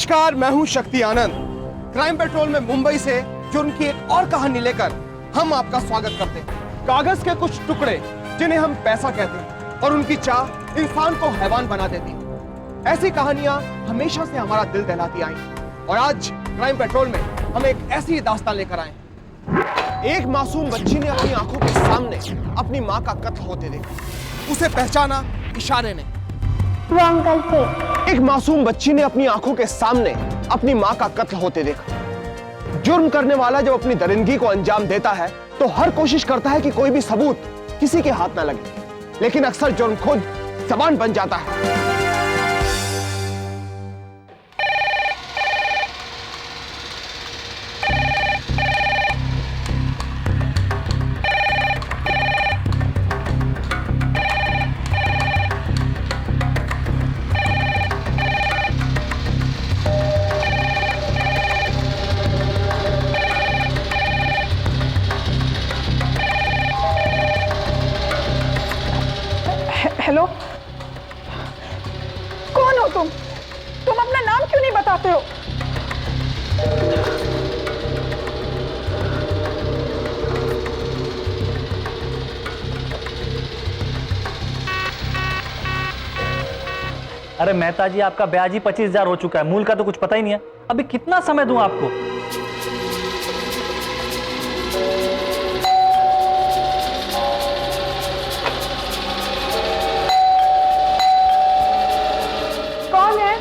नमस्कार, मैं हूं शक्ति आनंद। क्राइम पेट्रोल में मुंबई से जुर्म की एक और कहानी लेकर हम आपका स्वागत करते हैं। कागज के कुछ टुकड़े जिन्हें हम पैसा कहते हैं और उनकी चाह इंसान को हैवान बना देती है। ऐसी कहानियां हमेशा से हमारा दिल दहलाती आई और आज क्राइम पेट्रोल में हम एक ऐसी दास्तान लेकर आए। एक मासूम बच्ची ने अपनी आंखों के सामने अपनी मां का कत्ल होते देखा। उसे पहचाना इशारे ने। वो अंकल थे। एक मासूम बच्ची ने अपनी आंखों के सामने अपनी मां का कत्ल होते देखा। जुर्म करने वाला जब अपनी दरिंदगी को अंजाम देता है तो हर कोशिश करता है कि कोई भी सबूत किसी के हाथ ना लगे, लेकिन अक्सर जुर्म खुद ज़बान बन जाता है। हेलो, कौन हो तुम? तुम अपना नाम क्यों नहीं बताते हो? अरे मेहता जी, आपका ब्याज ही 25,000 हो चुका है, मूल का तो कुछ पता ही नहीं है। अभी कितना समय दूं आपको? कौन है?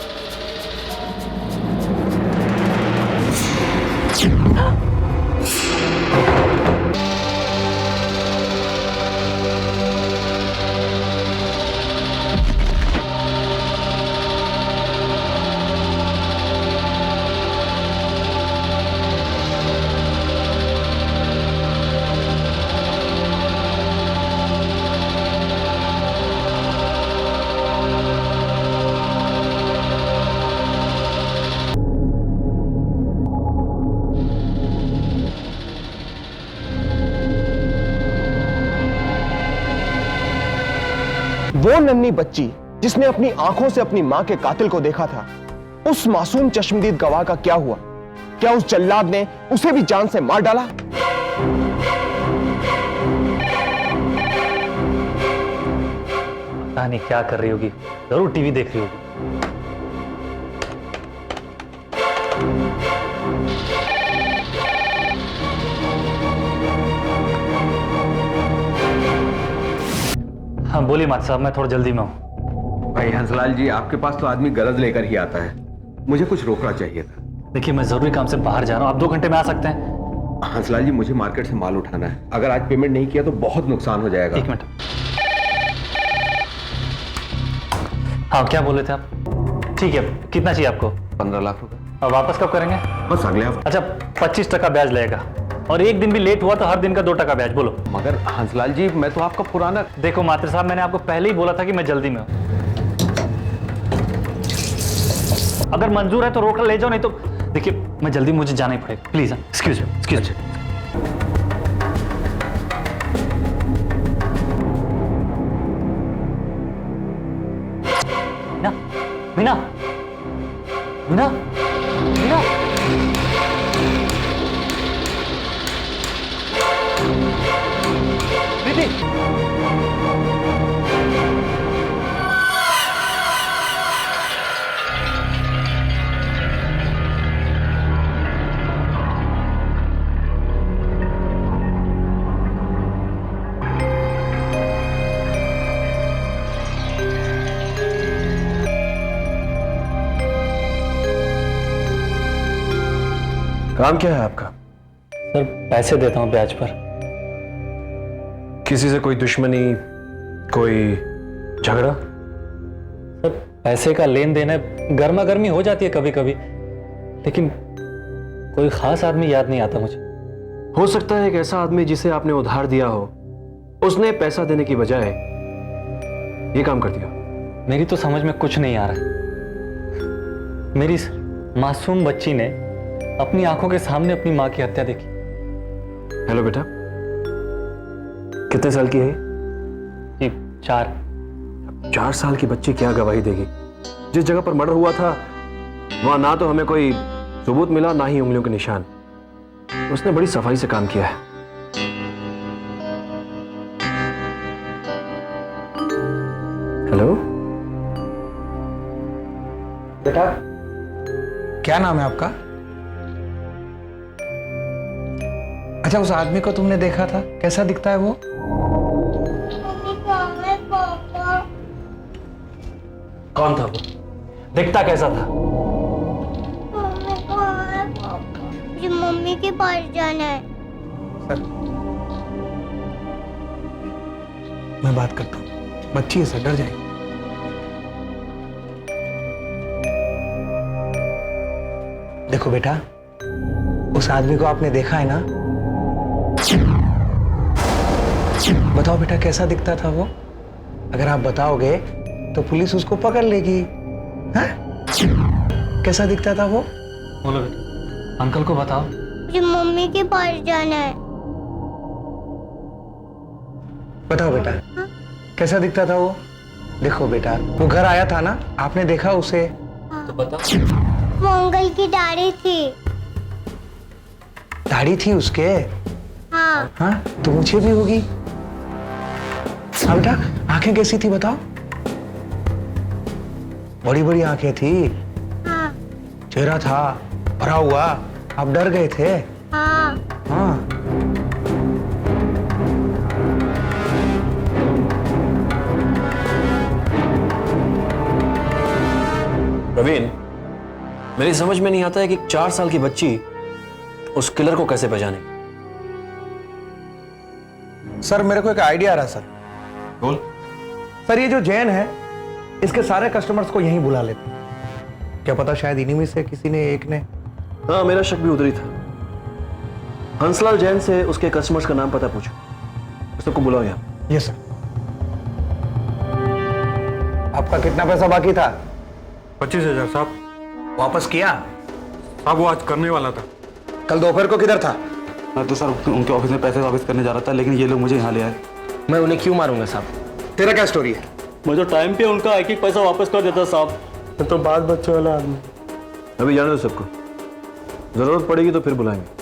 वो नन्ही बच्ची जिसने अपनी आंखों से अपनी मां के कातिल को देखा था, उस मासूम चश्मदीद गवाह का क्या हुआ? क्या उस जल्लाद ने उसे भी जान से मार डाला? पता नहीं क्या कर रही होगी, जरूर टीवी देख रही होगी। हाँ बोलिए माता साहब, मैं थोड़ा जल्दी में हूँ। भाई हंसलाल जी, आपके पास तो आदमी गरज लेकर ही आता है। मुझे कुछ रोकना चाहिए था। देखिए, मैं जरूरी काम से बाहर जा रहा हूँ, आप 2 घंटे में आ सकते हैं? हंसलाल जी, मुझे मार्केट से माल उठाना है। अगर आज पेमेंट नहीं किया तो बहुत नुकसान हो जाएगा। 1 मिनट। हाँ, क्या बोले थे आप? ठीक है, कितना चाहिए आपको? 15 लाख रुपए। और वापस कब करेंगे? बस अगले हफ्ते। अच्छा, 25% ब्याज लगेगा और 1 दिन भी लेट हुआ तो हर दिन का 2% ब्याज। बोलो। मगर हंसलाल जी, मैं तो आपका पुराना। देखो मात्र साहब, मैंने आपको पहले ही बोला था कि मैं जल्दी में हूं। अगर मंजूर है तो रोक ले जाओ, नहीं तो देखिए मैं जल्दी, मुझे जाना ही पड़ेगा। Please excuse me, excuse me. Meena, Meena, Meena, Meena. Preeti, काम क्या है आपका? सर पैसे देता हूं ब्याज पर। किसी से कोई दुश्मनी, कोई झगड़ा? सर पैसे का लेन देन है, गर्मा गर्मी हो जाती है कभी कभी, लेकिन कोई खास आदमी याद नहीं आता मुझे। हो सकता है एक ऐसा आदमी जिसे आपने उधार दिया हो, उसने पैसा देने की बजाय ये काम कर दिया। मेरी तो समझ में कुछ नहीं आ रहा। मेरी इस मासूम बच्ची ने अपनी आंखों के सामने अपनी मां की हत्या देखी। हेलो बेटा, कितने साल की है? जी 4। 4 साल की बच्ची क्या गवाही देगी? जिस जगह पर मर्डर हुआ था वहां ना तो हमें कोई सबूत मिला, ना ही उंगलियों के निशान। उसने बड़ी सफाई से काम किया है। हेलो बेटा, क्या नाम है आपका? अच्छा, उस आदमी को तुमने देखा था, कैसा दिखता है वो? कौन था वो? दिखता कैसा था? मुझे मम्मी के पास जाना है। सर, मैं बात करता हूँ। बच्ची है सर, डर जाएगी। देखो बेटा, उस आदमी को आपने देखा है ना? बताओ बेटा, कैसा दिखता था वो? अगर आप बताओगे तो पुलिस उसको पकड़ लेगी। हाँ? कैसा दिखता था वो? बोलो बेटा, अंकल को बताओ। मुझे मम्मी के पास जाना है। बताओ बेटा, कैसा दिखता था वो? देखो बेटा, वो घर आया था ना, आपने देखा उसे? तो बताओ। वो अंकल की दाढ़ी थी। दाढ़ी थी उसके? हाँ, हाँ, तो मुझे भी होगी। हाँ बेटा, आंखें कैसी थी बताओ? बड़ी बड़ी आंखें थी। हाँ, चेहरा था भरा हुआ, आप डर गए थे? हाँ। हाँ। प्रवीण, मेरी समझ में नहीं आता है कि 4 साल की बच्ची उस किलर को कैसे पहचानेगी। सर, मेरे को एक आइडिया आ रहा सर। बोल। सर, ये जो जैन है, इसके सारे कस्टमर्स को यहीं बुला लेते हैं। क्या पता शायद इन्हीं में से किसी ने एक ने। हाँ, मेरा शक भी उधर ही था। हंसलाल जैन से उसके कस्टमर्स का नाम पता पूछो। उस सबको बुलाओ यहाँ। ये सर। आपका कितना पैसा बाकी था? 25,000 साहब। वापस किया? साहब वो आज करने वाला था। कल दोपहर को किधर था? मैं तो सर उनके ऑफिस में पैसे वापस करने जा रहा था, लेकिन ये लोग मुझे यहाँ ले आए। मैं उन्हें क्यों मारूंगा साहब? तेरा क्या स्टोरी है? मैं तो टाइम पे उनका एक एक पैसा वापस कर देता साहब। मैं तो बात बच्चे वाला आदमी। अभी जाने दो सबको, जरूरत पड़ेगी तो फिर बुलाएंगे।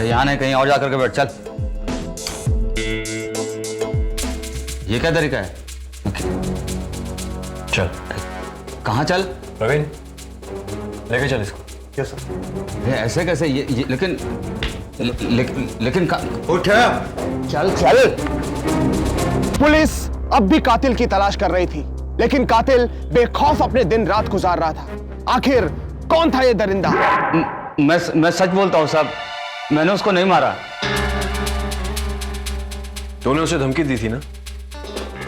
यहाँ नहीं, कहीं और जाकर के बैठ। चल, ये क्या तरीका है? चल। कहाँ चल? प्रवीण, लेके चल इसको। Yes sir. ये ऐसे कैसे? ये लेकिन लेकिन उठ, चल चल। पुलिस अब भी कातिल की तलाश कर रही थी, लेकिन कातिल बेखौफ अपने दिन रात गुजार रहा था। आखिर कौन था ये दरिंदा? मैं सच बोलता हूँ साहब, मैंने उसको नहीं मारा। तूने उसे धमकी दी थी ना?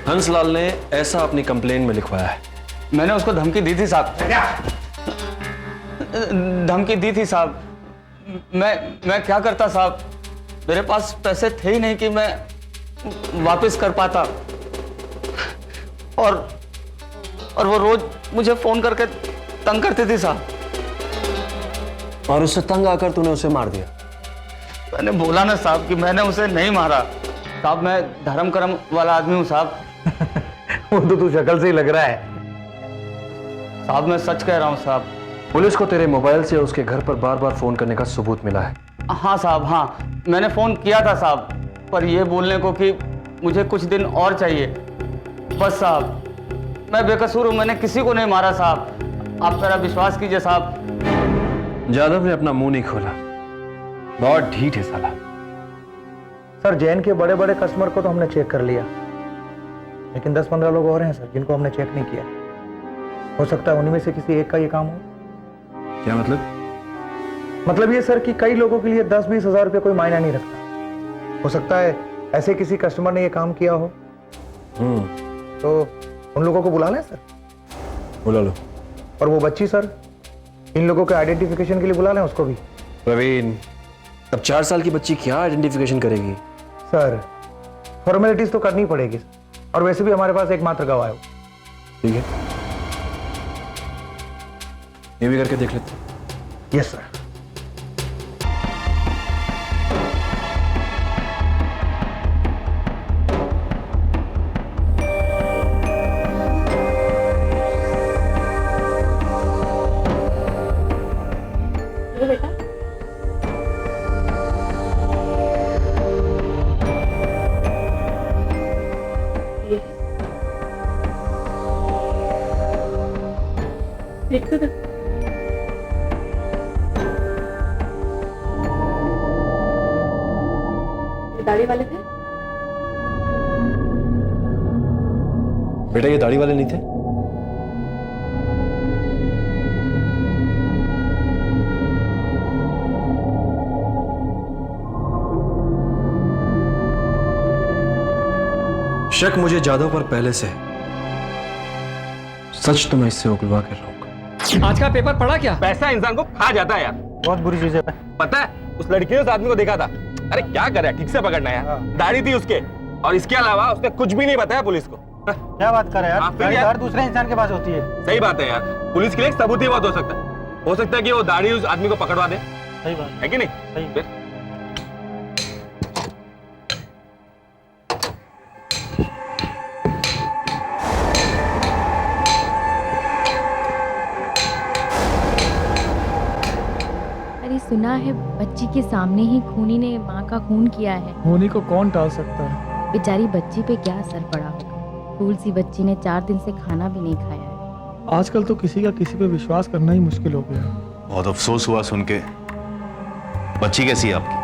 हंसलाल ने ऐसा अपनी कंप्लेन में लिखवाया है। मैंने उसको धमकी दी थी साहब, धमकी दी थी साहब। मैं क्या करता साहब? मेरे पास पैसे थे ही नहीं कि मैं वापस कर पाता। और वो रोज मुझे फोन करके तंग करती थी साहब। और उससे तंग आकर तूने उसे मार दिया। मैंने बोला ना साहब कि मैंने उसे नहीं मारा। साहब, मैं धर्म कर्म वाला आदमी हूँ साहब। वो तो तू शक्ल से ही लग रहा है। साहब, मैं सच कह रहा हूँ साहब। पुलिस को तेरे मोबाइल से उसके घर पर बार बार फोन करने का सबूत मिला है। हाँ साहब, हाँ, मैंने फोन किया था साहब, पर यह बोलने को कि मुझे कुछ दिन और चाहिए। बस साहब, मैं बेकसूर हूँ, मैंने किसी को नहीं मारा साहब। आप मेरा विश्वास कीजिए साहब। जादव ने अपना मुंह नहीं खोला, बहुत ढीठ है साला। सर, जैन के बड़े बड़े कस्टमर को तो हमने चेक कर लिया, लेकिन 10-15 लोग और हैं सर, जिनको हमने चेक नहीं किया। हो सकता है उन्हीं में से किसी एक का ये काम हो। क्या मतलब? मतलब ये सर कि कई लोगों के लिए 10-20 हजार रुपये कोई मायना नहीं रखता। हो सकता है ऐसे किसी कस्टमर ने ये काम किया हो। तो उन लोगों को बुला लें सर। बुला लो। और वो बच्ची सर, इन लोगों के आइडेंटिफिकेशन के लिए बुला लें उसको भी। प्रवीण, अब 4 साल की बच्ची क्या आइडेंटिफिकेशन करेगी? सर, फॉर्मेलिटीज तो करनी पड़ेगी, और वैसे भी हमारे पास एकमात्र गवाह है। ठीक है, ये भी करके देख लेते। Yes sir. बेटा देखते थे दाढ़ी वाले थे। बेटा ये दाढ़ी वाले नहीं थे? शक मुझे जादव पर पहले से है। सच तो मैं इससे उगलवा कर रहूंगा। आज का पेपर पढ़ा क्या? पैसा इंसान को खा जाता है यार। बहुत बुरी चीज है। पता है उस लड़की ने उस आदमी को देखा था। अरे क्या कर रहा है, ठीक से पकड़ना यार। दाढ़ी थी उसके, और इसके अलावा उसने कुछ भी नहीं बताया पुलिस को। क्या बात कर रहे हैं यार? दाढ़ी हर दूसरे इंसान के पास होती है। सही बात है यार, पुलिस के लिए एक सबूत ही बहुत हो सकता है कि वो दाढ़ी उस आदमी को पकड़वा दे। सही बात है कि नहीं? सही। फिर अरे सुना है बच्ची के सामने ही खूनी ने माँ का खून किया है। होनी को कौन टाल सकता है? बेचारी बच्ची पे क्या असर पड़ा होगा। फूल सी बच्ची ने 4 दिन से खाना भी नहीं खाया है। आजकल तो किसी का किसी पे विश्वास करना ही मुश्किल हो गया। बहुत अफसोस हुआ सुन के। बच्ची कैसी है आपकी?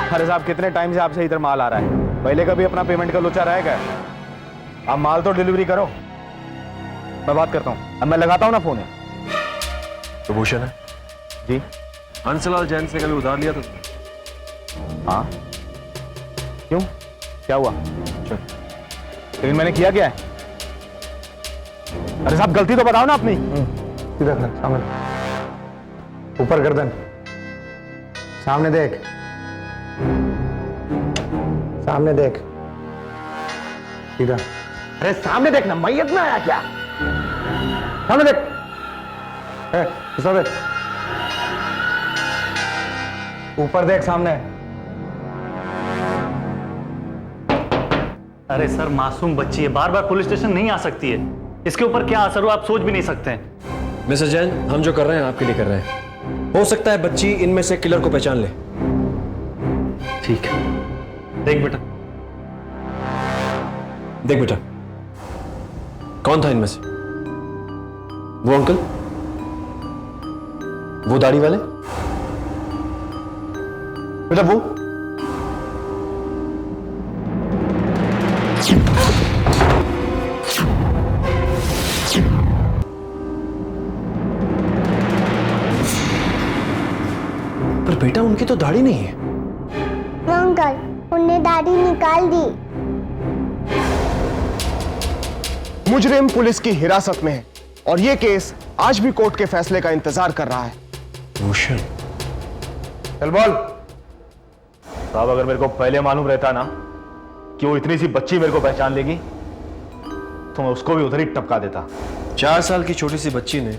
अरे साहब कितने टाइम से आपसे इधर माल आ रहा है, पहले कभी अपना पेमेंट का लोचा रहेगा? आप माल तो डिलीवरी करो, मैं बात करता हूँ। अब मैं लगाता हूँ ना फोन। तो भूषण है जी? हंसलाल जैन से कभी उधार लिया तो? हाँ। क्यों, क्या हुआ? लेकिन मैंने किया क्या है? अरे साहब गलती तो बताओ ना अपनी। सीधा कर, सामने, ऊपर गर्दन, सामने देख, सामने देख, सीधा। अरे सामने देखना, मैयत में आया क्या? सामने देख, देख, ऊपर देख, सामने। अरे सर मासूम बच्ची है, बार बार पुलिस स्टेशन नहीं आ सकती है। इसके ऊपर क्या असर हो आप सोच भी नहीं सकते हैं। मिस्टर जैन, हम जो कर रहे हैं आपके लिए कर रहे हैं। हो सकता है बच्ची इनमें से किलर को पहचान ले। ठीक है, देख बेटा, देख बेटा, कौन था इनमें से? वो अंकल, वो दाढ़ी वाले, बेटा वो, पर बेटा उनकी तो दाढ़ी नहीं है। अंकल, उन्हें दाढ़ी निकाल दी। मुजरिम पुलिस की हिरासत में है और यह केस आज भी कोर्ट के फैसले का इंतजार कर रहा है। भूषण, चल बोल। साहब अगर मेरे को पहले मालूम रहता ना कि वो इतनी सी बच्ची मेरे को पहचान लेगी तो मैं उसको भी उधर ही टपका देता। 4 साल की छोटी सी बच्ची ने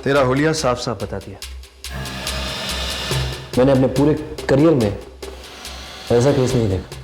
तेरा हुलिया साफ साफ बता दिया। मैंने अपने पूरे करियर में ऐसा केस नहीं देखा।